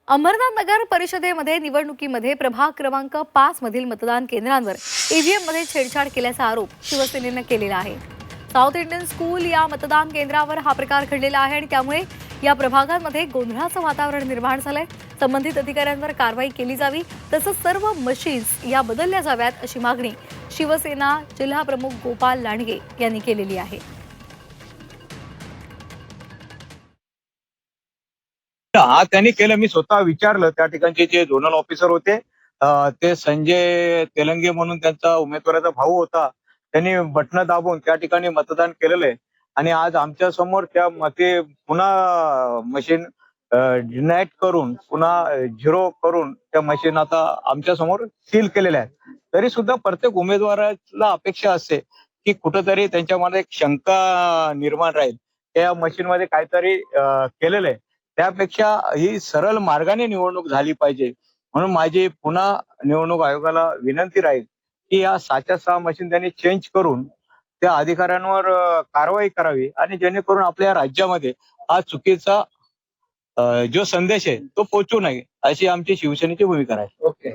अमरनाथ नगर परिषदेमध्ये निवडणुकीमध्ये प्रभाग क्रमांक 5 मधील मतदान केंद्रांवर ईव्हीएम मध्ये छेडछाड केल्याचा आरोप शिवसेनेनं केलेला आहे। साऊथ इंडियन स्कूल या मतदान केंद्रावर हा प्रकार घडलेला आहे आणि त्यामुळे या प्रभागांमध्ये गोंधळाचं वातावरण निर्माण झालंय। संबंधित अधिकाऱ्यांवर कारवाई केली जावी तसंच सर्व मशीन्स या बदलल्या जाव्यात अशी मागणी शिवसेना जिल्हा प्रमुख गोपाल लांडगे यांनी केलेली आहे। हा त्यांनी केलं। मी स्वतः विचारलं त्या ठिकाणचे जे झोनल ऑफिसर होते, ते संजय तेलंगे म्हणून त्यांचा उमेदवाराचा भाऊ होता। त्यांनी बटन दाबून त्या ठिकाणी मतदान केलेलं आहे आणि आज आमच्या समोर त्या मते पुन्हा मशीन डिनाईट करून पुन्हा झिरो करून त्या मशीन आता आमच्या समोर सील केलेल्या आहेत। तरी सुद्धा प्रत्येक उमेदवाराला अपेक्षा असते की कुठंतरी त्यांच्यामध्ये एक शंका निर्माण राहील, त्या मशीन मध्ये काहीतरी केलेलं आहे। त्यापेक्षा ही सरळ मार्गाने निवडणूक झाली पाहिजे, म्हणून माझी पुन्हा निवडणूक आयोगाला विनंती राहील की या 6च्या 6 मशीन त्यांनी चेंज करून त्या अधिकाऱ्यांवर कारवाई करावी आणि जेणेकरून आपल्या राज्यामध्ये हा चुकीचा जो संदेश आहे तो पोहोचू नये, अशी आमची शिवसेनेची भूमिका आहे। ओके